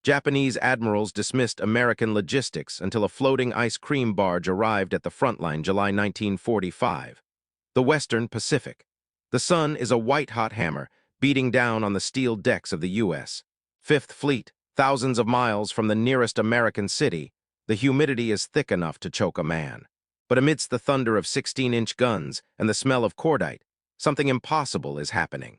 Japanese admirals dismissed American logistics until a floating ice cream barge arrived at the front line July 1945. The Western Pacific. The sun is a white-hot hammer, beating down on the steel decks of the U.S. Fifth Fleet, thousands of miles from the nearest American city. The humidity is thick enough to choke a man. But amidst the thunder of 16-inch guns and the smell of cordite, something impossible is happening.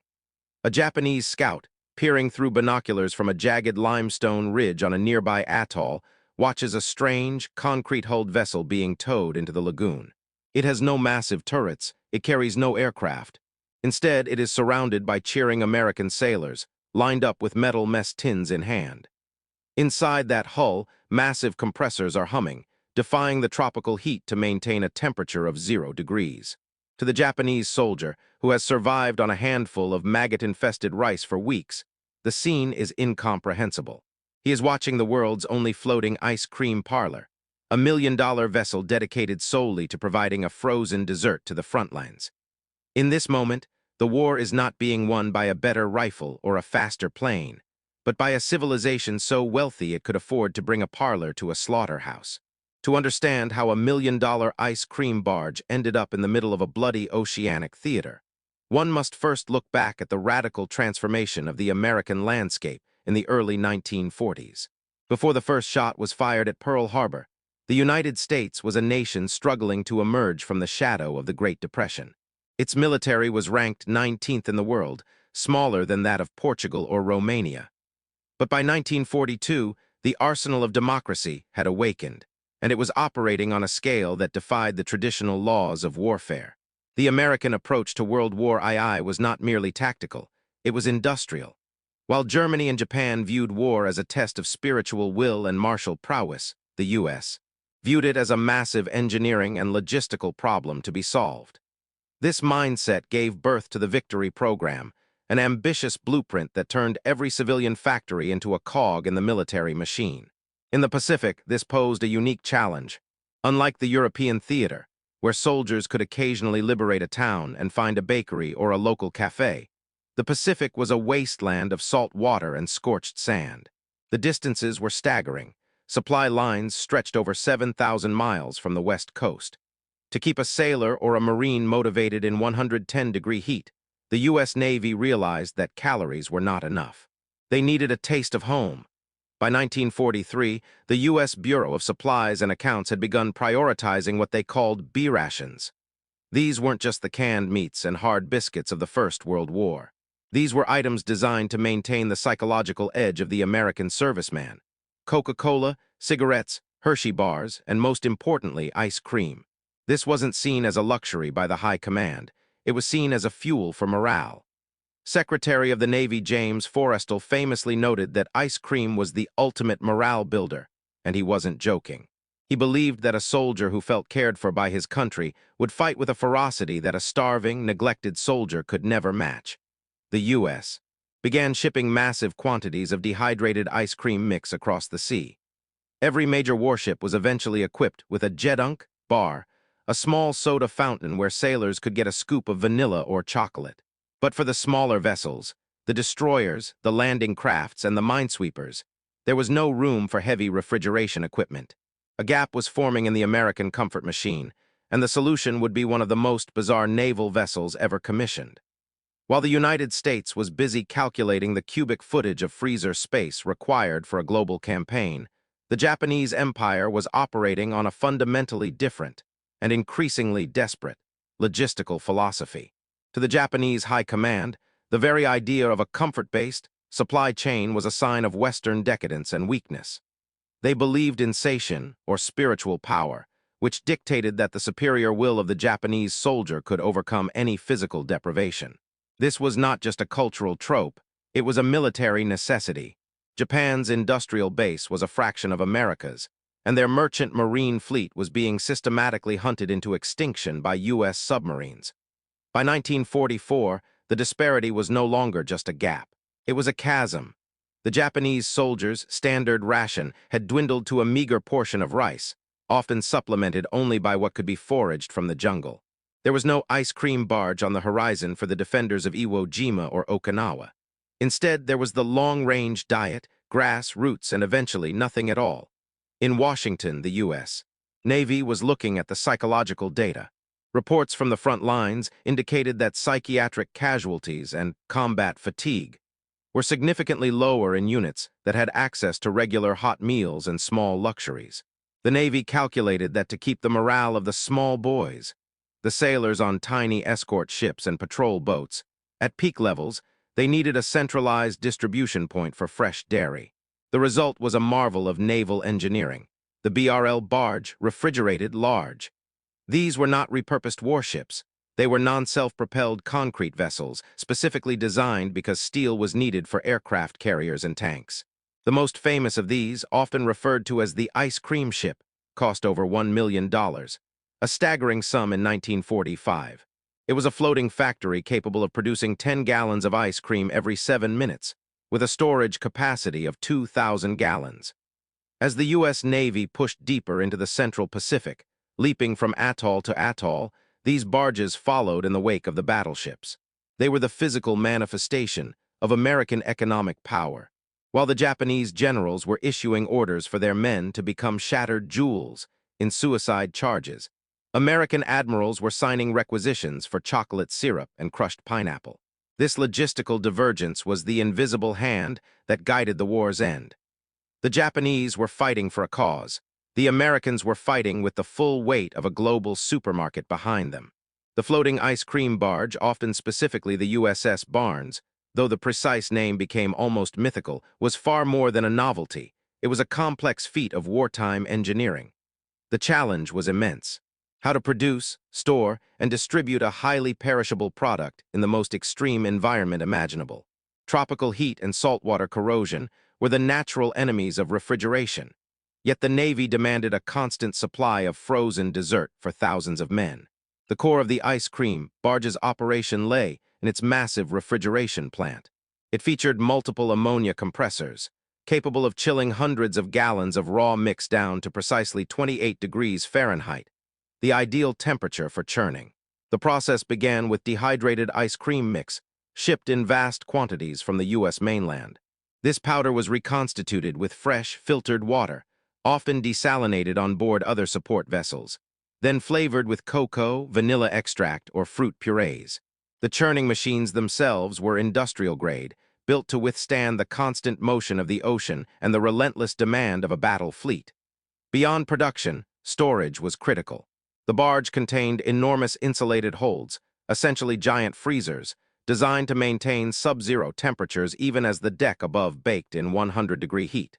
A Japanese scout, peering through binoculars from a jagged limestone ridge on a nearby atoll, watches a strange, concrete-hulled vessel being towed into the lagoon. It has no massive turrets, it carries no aircraft. Instead, it is surrounded by cheering American sailors, lined up with metal mess tins in hand. Inside that hull, massive compressors are humming, defying the tropical heat to maintain a temperature of 0 degrees. To the Japanese soldier, who has survived on a handful of maggot-infested rice for weeks, the scene is incomprehensible. He is watching the world's only floating ice cream parlor, a $1 million vessel dedicated solely to providing a frozen dessert to the front lines. In this moment, the war is not being won by a better rifle or a faster plane, but by a civilization so wealthy it could afford to bring a parlor to a slaughterhouse. To understand how a $1 million ice cream barge ended up in the middle of a bloody oceanic theater, one must first look back at the radical transformation of the American landscape in the early 1940s. Before the first shot was fired at Pearl Harbor, the United States was a nation struggling to emerge from the shadow of the Great Depression. Its military was ranked 19th in the world, smaller than that of Portugal or Romania. But by 1942, the arsenal of democracy had awakened, and it was operating on a scale that defied the traditional laws of warfare. The American approach to World War II was not merely tactical, it was industrial. While Germany and Japan viewed war as a test of spiritual will and martial prowess, the U.S. viewed it as a massive engineering and logistical problem to be solved. This mindset gave birth to the Victory program, an ambitious blueprint that turned every civilian factory into a cog in the military machine. In the Pacific, this posed a unique challenge. Unlike the European theater, where soldiers could occasionally liberate a town and find a bakery or a local cafe, the Pacific was a wasteland of salt water and scorched sand. The distances were staggering. Supply lines stretched over 7,000 miles from the west coast. To keep a sailor or a Marine motivated in 110-degree heat, the U.S. Navy realized that calories were not enough. They needed a taste of home. By 1943, the U.S. Bureau of Supplies and Accounts had begun prioritizing what they called B rations. These weren't just the canned meats and hard biscuits of the First World War. These were items designed to maintain the psychological edge of the American serviceman. Coca-Cola, cigarettes, Hershey bars, and most importantly, ice cream. This wasn't seen as a luxury by the high command. It was seen as a fuel for morale. Secretary of the Navy James Forrestal famously noted that ice cream was the ultimate morale builder, and he wasn't joking. He believed that a soldier who felt cared for by his country would fight with a ferocity that a starving, neglected soldier could never match. The U.S. began shipping massive quantities of dehydrated ice cream mix across the sea. Every major warship was eventually equipped with a jedunk bar, a small soda fountain where sailors could get a scoop of vanilla or chocolate. But for the smaller vessels, the destroyers, the landing crafts, and the minesweepers, there was no room for heavy refrigeration equipment. A gap was forming in the American comfort machine, and the solution would be one of the most bizarre naval vessels ever commissioned. While the United States was busy calculating the cubic footage of freezer space required for a global campaign, the Japanese Empire was operating on a fundamentally different and increasingly desperate logistical philosophy. To the Japanese high command, the very idea of a comfort-based supply chain was a sign of Western decadence and weakness. They believed in satiation, or spiritual power, which dictated that the superior will of the Japanese soldier could overcome any physical deprivation. This was not just a cultural trope, it was a military necessity. Japan's industrial base was a fraction of America's, and their merchant marine fleet was being systematically hunted into extinction by U.S. submarines. By 1944, the disparity was no longer just a gap. It was a chasm. The Japanese soldiers' standard ration had dwindled to a meager portion of rice, often supplemented only by what could be foraged from the jungle. There was no ice cream barge on the horizon for the defenders of Iwo Jima or Okinawa. Instead, there was the long-range diet, grass, roots, and eventually nothing at all. In Washington, the U.S. Navy was looking at the psychological data. Reports from the front lines indicated that psychiatric casualties and combat fatigue were significantly lower in units that had access to regular hot meals and small luxuries. The Navy calculated that to keep the morale of the small boys, the sailors on tiny escort ships and patrol boats, at peak levels, they needed a centralized distribution point for fresh dairy. The result was a marvel of naval engineering. The BRL barge, refrigerated large. These were not repurposed warships. They were non-self-propelled concrete vessels, specifically designed because steel was needed for aircraft carriers and tanks. The most famous of these, often referred to as the ice cream ship, cost over $1 million, a staggering sum in 1945. It was a floating factory capable of producing 10 gallons of ice cream every 7 minutes, with a storage capacity of 2,000 gallons. As the U.S. Navy pushed deeper into the Central Pacific, leaping from atoll to atoll, these barges followed in the wake of the battleships. They were the physical manifestation of American economic power, while the Japanese generals were issuing orders for their men to become shattered jewels in suicide charges. American admirals were signing requisitions for chocolate syrup and crushed pineapple. This logistical divergence was the invisible hand that guided the war's end. The Japanese were fighting for a cause. The Americans were fighting with the full weight of a global supermarket behind them. The floating ice cream barge, often specifically the USS Barnes, though the precise name became almost mythical, was far more than a novelty. It was a complex feat of wartime engineering. The challenge was immense. How to produce, store, and distribute a highly perishable product in the most extreme environment imaginable. Tropical heat and saltwater corrosion were the natural enemies of refrigeration. Yet the Navy demanded a constant supply of frozen dessert for thousands of men. The core of the ice cream barge's operation lay in its massive refrigeration plant. It featured multiple ammonia compressors, capable of chilling hundreds of gallons of raw mix down to precisely 28 degrees Fahrenheit, the ideal temperature for churning. The process began with dehydrated ice cream mix, shipped in vast quantities from the U.S. mainland. This powder was reconstituted with fresh, filtered water, often desalinated on board other support vessels, then flavored with cocoa, vanilla extract, or fruit purees. The churning machines themselves were industrial grade, built to withstand the constant motion of the ocean and the relentless demand of a battle fleet. Beyond production, storage was critical. The barge contained enormous insulated holds, essentially giant freezers, designed to maintain sub-zero temperatures even as the deck above baked in 100-degree heat.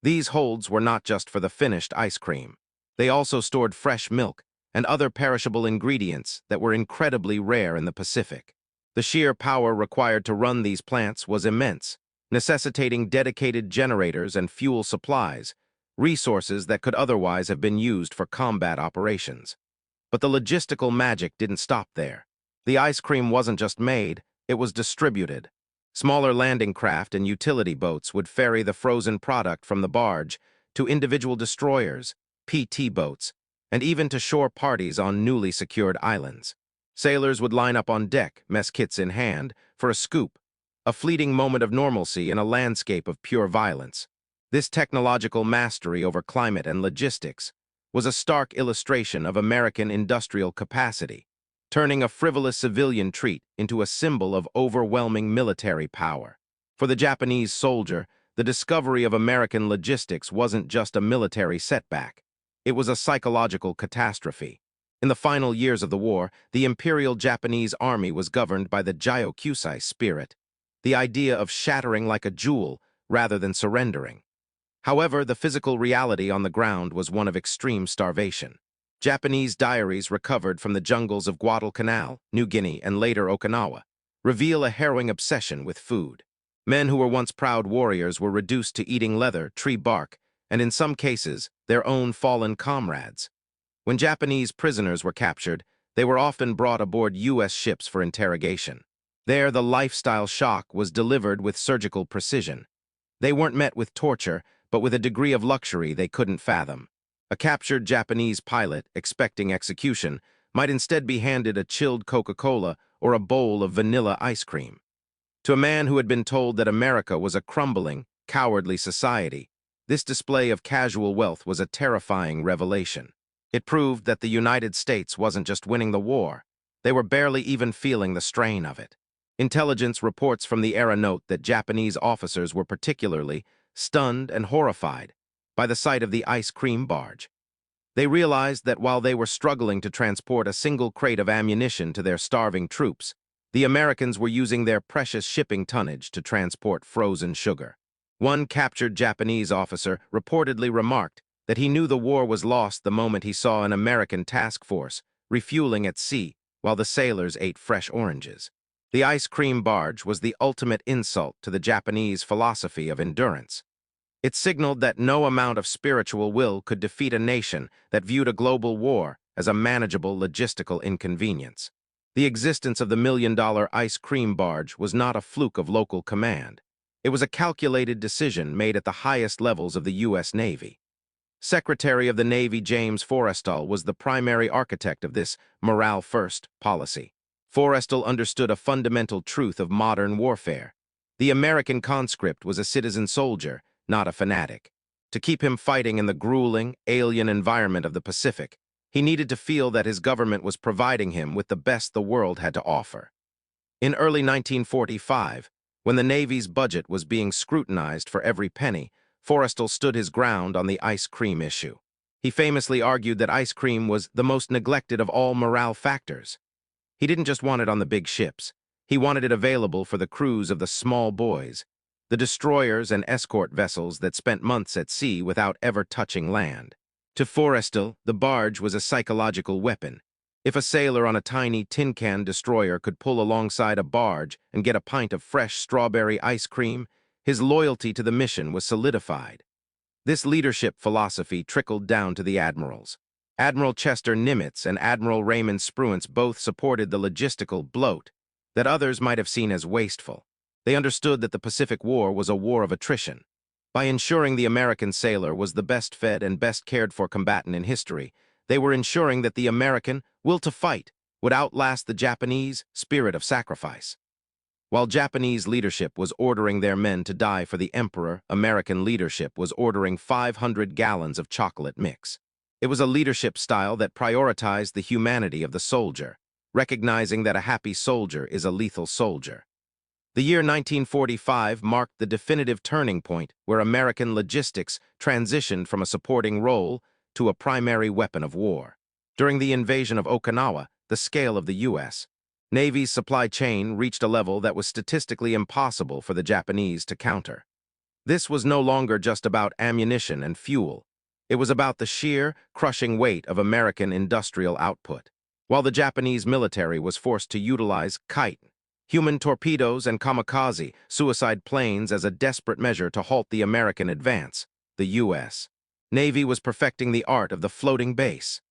These holds were not just for the finished ice cream. They also stored fresh milk and other perishable ingredients that were incredibly rare in the Pacific. The sheer power required to run these plants was immense, necessitating dedicated generators and fuel supplies, resources that could otherwise have been used for combat operations. But the logistical magic didn't stop there. The ice cream wasn't just made, it was distributed. Smaller landing craft and utility boats would ferry the frozen product from the barge to individual destroyers, PT boats, and even to shore parties on newly secured islands. Sailors would line up on deck, mess kits in hand, for a scoop, a fleeting moment of normalcy in a landscape of pure violence. This technological mastery over climate and logistics was a stark illustration of American industrial capacity, turning a frivolous civilian treat into a symbol of overwhelming military power. For the Japanese soldier, the discovery of American logistics wasn't just a military setback. It was a psychological catastrophe. In the final years of the war, the Imperial Japanese Army was governed by the Gyokusai spirit, the idea of shattering like a jewel rather than surrendering. However, the physical reality on the ground was one of extreme starvation. Japanese diaries recovered from the jungles of Guadalcanal, New Guinea, and later Okinawa reveal a harrowing obsession with food. Men who were once proud warriors were reduced to eating leather, tree bark, and in some cases, their own fallen comrades. When Japanese prisoners were captured, they were often brought aboard U.S. ships for interrogation. There, the lifestyle shock was delivered with surgical precision. They weren't met with torture, but with a degree of luxury they couldn't fathom. A captured Japanese pilot, expecting execution, might instead be handed a chilled Coca-Cola or a bowl of vanilla ice cream. To a man who had been told that America was a crumbling, cowardly society, this display of casual wealth was a terrifying revelation. It proved that the United States wasn't just winning the war, they were barely even feeling the strain of it. Intelligence reports from the era note that Japanese officers were particularly stunned and horrified by the sight of the ice cream barge. They realized that while they were struggling to transport a single crate of ammunition to their starving troops, the Americans were using their precious shipping tonnage to transport frozen sugar. One captured Japanese officer reportedly remarked that he knew the war was lost the moment he saw an American task force refueling at sea while the sailors ate fresh oranges. The ice cream barge was the ultimate insult to the Japanese philosophy of endurance. It signaled that no amount of spiritual will could defeat a nation that viewed a global war as a manageable logistical inconvenience. The existence of the million-dollar ice cream barge was not a fluke of local command. It was a calculated decision made at the highest levels of the U.S. Navy. Secretary of the Navy James Forrestal was the primary architect of this morale-first policy. Forrestal understood a fundamental truth of modern warfare. The American conscript was a citizen soldier, not a fanatic. To keep him fighting in the grueling, alien environment of the Pacific, he needed to feel that his government was providing him with the best the world had to offer. In early 1945, when the Navy's budget was being scrutinized for every penny, Forrestal stood his ground on the ice cream issue. He famously argued that ice cream was the most neglected of all morale factors. He didn't just want it on the big ships. He wanted it available for the crews of the small boys, the destroyers and escort vessels that spent months at sea without ever touching land. To Forrestal, the barge was a psychological weapon. If a sailor on a tiny tin can destroyer could pull alongside a barge and get a pint of fresh strawberry ice cream, his loyalty to the mission was solidified. This leadership philosophy trickled down to the admirals. Admiral Chester Nimitz and Admiral Raymond Spruance both supported the logistical bloat that others might have seen as wasteful. They understood that the Pacific War was a war of attrition. By ensuring the American sailor was the best fed and best cared for combatant in history, they were ensuring that the American will to fight would outlast the Japanese spirit of sacrifice. While Japanese leadership was ordering their men to die for the emperor, American leadership was ordering 500 gallons of chocolate mix. It was a leadership style that prioritized the humanity of the soldier, recognizing that a happy soldier is a lethal soldier. The year 1945 marked the definitive turning point where American logistics transitioned from a supporting role to a primary weapon of war. During the invasion of Okinawa, the scale of the U.S. Navy's supply chain reached a level that was statistically impossible for the Japanese to counter. This was no longer just about ammunition and fuel. It was about the sheer, crushing weight of American industrial output. While the Japanese military was forced to utilize kite, human torpedoes, and kamikaze suicide planes as a desperate measure to halt the American advance, the U.S. Navy was perfecting the art of the floating base.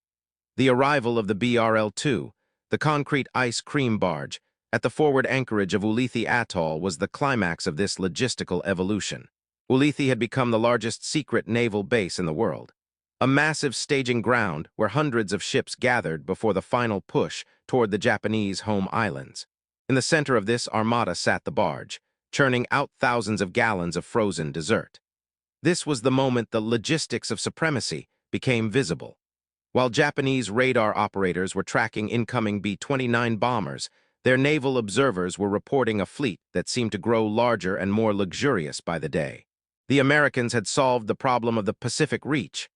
The arrival of the BRL-2, the concrete ice cream barge, at the forward anchorage of Ulithi Atoll was the climax of this logistical evolution. Ulithi had become the largest secret naval base in the world, a massive staging ground where hundreds of ships gathered before the final push toward the Japanese home islands. In the center of this armada sat the barge, churning out thousands of gallons of frozen dessert. This was the moment the logistics of supremacy became visible. While Japanese radar operators were tracking incoming B-29 bombers, their naval observers were reporting a fleet that seemed to grow larger and more luxurious by the day. The Americans had solved the problem of the Pacific Reach.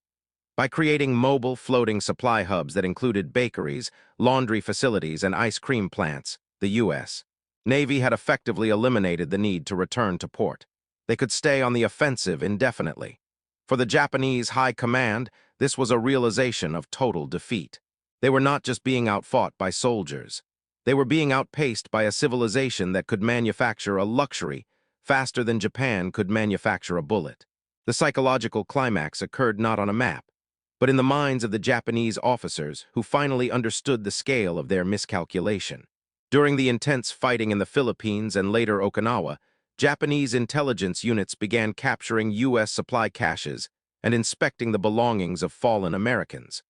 By creating mobile floating supply hubs that included bakeries, laundry facilities, and ice cream plants, the U.S. Navy had effectively eliminated the need to return to port. They could stay on the offensive indefinitely. For the Japanese high command, this was a realization of total defeat. They were not just being outfought by soldiers. They were being outpaced by a civilization that could manufacture a luxury faster than Japan could manufacture a bullet. The psychological climax occurred not on a map, but in the minds of the Japanese officers who finally understood the scale of their miscalculation. During the intense fighting in the Philippines and later Okinawa, Japanese intelligence units began capturing U.S. supply caches and inspecting the belongings of fallen Americans.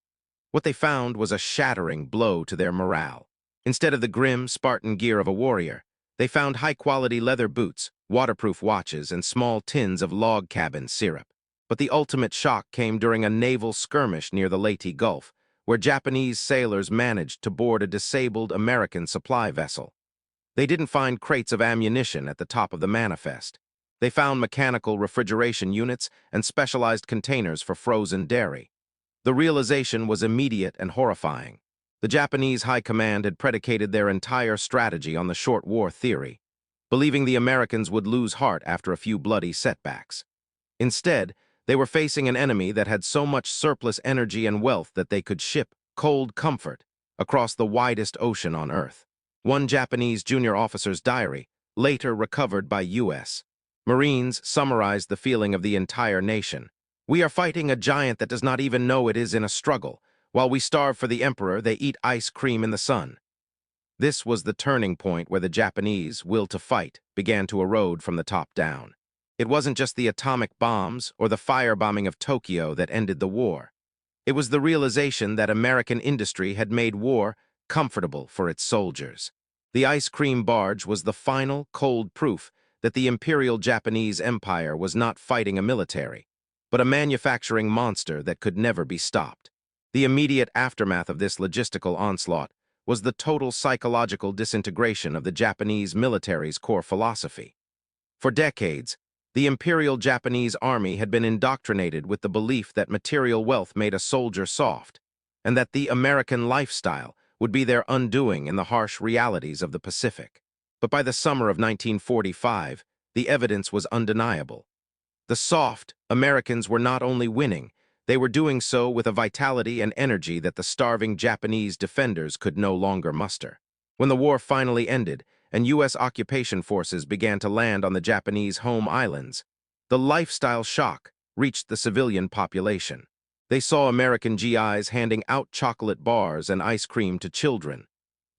What they found was a shattering blow to their morale. Instead of the grim, Spartan gear of a warrior, they found high-quality leather boots waterproof watches, and small tins of log cabin syrup. But the ultimate shock came during a naval skirmish near the Leyte Gulf, where Japanese sailors managed to board a disabled American supply vessel. They didn't find crates of ammunition at the top of the manifest. They found mechanical refrigeration units and specialized containers for frozen dairy. The realization was immediate and horrifying. The Japanese High Command had predicated their entire strategy on the short war theory, believing the Americans would lose heart after a few bloody setbacks. Instead, they were facing an enemy that had so much surplus energy and wealth that they could ship cold comfort across the widest ocean on Earth. One Japanese junior officer's diary, later recovered by U.S. Marines, summarized the feeling of the entire nation. "We are fighting a giant that does not even know it is in a struggle. While we starve for the emperor, they eat ice cream in the sun." This was the turning point where the Japanese will to fight began to erode from the top down. It wasn't just the atomic bombs or the firebombing of Tokyo that ended the war. It was the realization that American industry had made war comfortable for its soldiers. The ice cream barge was the final, cold proof that the Imperial Japanese Empire was not fighting a military, but a manufacturing monster that could never be stopped. The immediate aftermath of this logistical onslaught was the total psychological disintegration of the Japanese military's core philosophy. For decades, the Imperial Japanese Army had been indoctrinated with the belief that material wealth made a soldier soft, and that the American lifestyle would be their undoing in the harsh realities of the Pacific. But by the summer of 1945, the evidence was undeniable. The soft Americans were not only winning, they were doing so with a vitality and energy that the starving Japanese defenders could no longer muster. When the war finally ended, and U.S. occupation forces began to land on the Japanese home islands, the lifestyle shock reached the civilian population. They saw American GIs handing out chocolate bars and ice cream to children.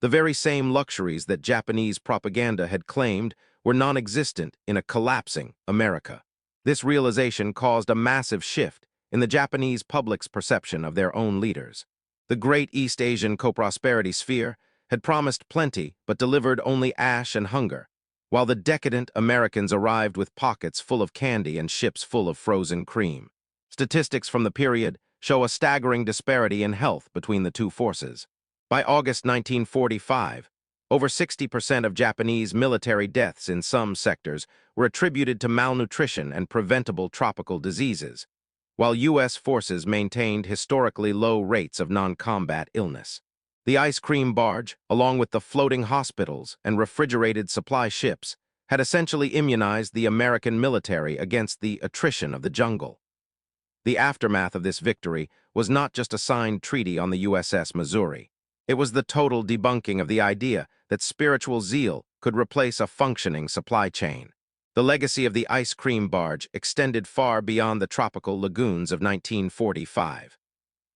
The very same luxuries that Japanese propaganda had claimed were non-existent in a collapsing America. This realization caused a massive shift in the Japanese public's perception of their own leaders. The Great East Asian Co-Prosperity Sphere had promised plenty but delivered only ash and hunger, while the decadent Americans arrived with pockets full of candy and ships full of frozen cream. Statistics from the period show a staggering disparity in health between the two forces. By August 1945, over 60% of Japanese military deaths in some sectors were attributed to malnutrition and preventable tropical diseases, while U.S. forces maintained historically low rates of non-combat illness. The ice cream barge, along with the floating hospitals and refrigerated supply ships, had essentially immunized the American military against the attrition of the jungle. The aftermath of this victory was not just a signed treaty on the USS Missouri. It was the total debunking of the idea that spiritual zeal could replace a functioning supply chain. The legacy of the ice cream barge extended far beyond the tropical lagoons of 1945.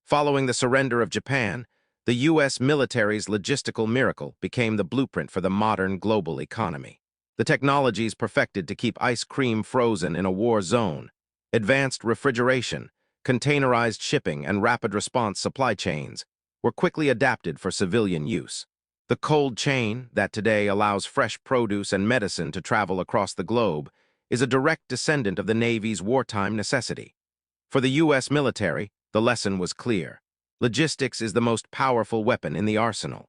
Following the surrender of Japan, the U.S. military's logistical miracle became the blueprint for the modern global economy. The technologies perfected to keep ice cream frozen in a war zone, advanced refrigeration, containerized shipping, and rapid response supply chains were quickly adapted for civilian use. The cold chain that today allows fresh produce and medicine to travel across the globe is a direct descendant of the Navy's wartime necessity. For the U.S. military, the lesson was clear. Logistics is the most powerful weapon in the arsenal.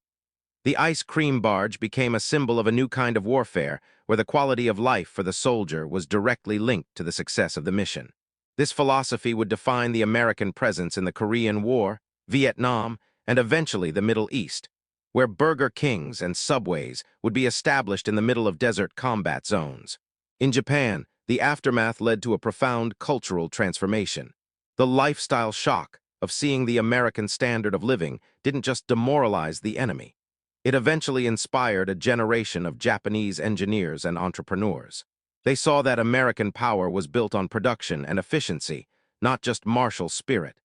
The ice cream barge became a symbol of a new kind of warfare where the quality of life for the soldier was directly linked to the success of the mission. This philosophy would define the American presence in the Korean War, Vietnam, and eventually the Middle East, where Burger Kings and Subways would be established in the middle of desert combat zones. In Japan, the aftermath led to a profound cultural transformation. The lifestyle shock of seeing the American standard of living didn't just demoralize the enemy. It eventually inspired a generation of Japanese engineers and entrepreneurs. They saw that American power was built on production and efficiency, not just martial spirit.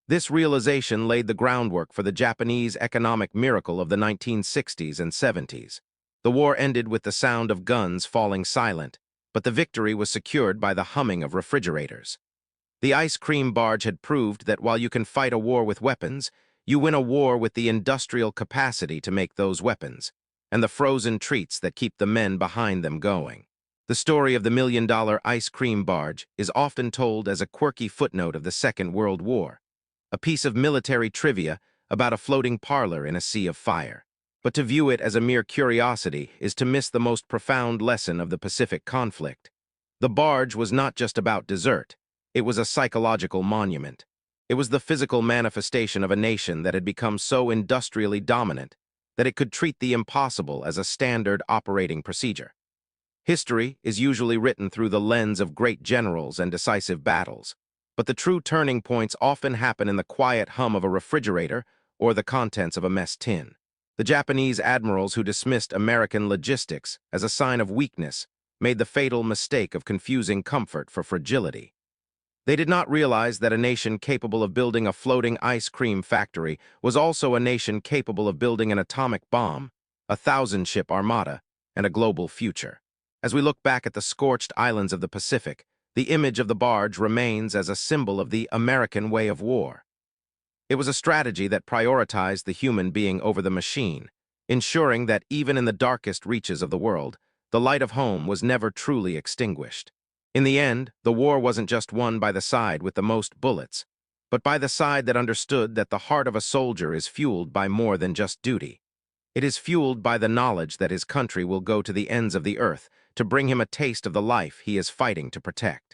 This realization laid the groundwork for the Japanese economic miracle of the 1960s and 70s. The war ended with the sound of guns falling silent, but the victory was secured by the humming of refrigerators. The ice cream barge had proved that while you can fight a war with weapons, you win a war with the industrial capacity to make those weapons, and the frozen treats that keep the men behind them going. The story of the $1 million ice cream barge is often told as a quirky footnote of the Second World War, a piece of military trivia about a floating parlor in a sea of fire. But to view it as a mere curiosity is to miss the most profound lesson of the Pacific conflict. The barge was not just about dessert. It was a psychological monument. It was the physical manifestation of a nation that had become so industrially dominant that it could treat the impossible as a standard operating procedure. History is usually written through the lens of great generals and decisive battles, but the true turning points often happen in the quiet hum of a refrigerator or the contents of a mess tin. The Japanese admirals who dismissed American logistics as a sign of weakness made the fatal mistake of confusing comfort for fragility. They did not realize that a nation capable of building a floating ice cream factory was also a nation capable of building an atomic bomb, a 1,000-ship armada, and a global future. As we look back at the scorched islands of the Pacific, the image of the barge remains as a symbol of the American way of war. It was a strategy that prioritized the human being over the machine, ensuring that even in the darkest reaches of the world, the light of home was never truly extinguished. In the end, the war wasn't just won by the side with the most bullets, but by the side that understood that the heart of a soldier is fueled by more than just duty. It is fueled by the knowledge that his country will go to the ends of the earth to bring him a taste of the life he is fighting to protect.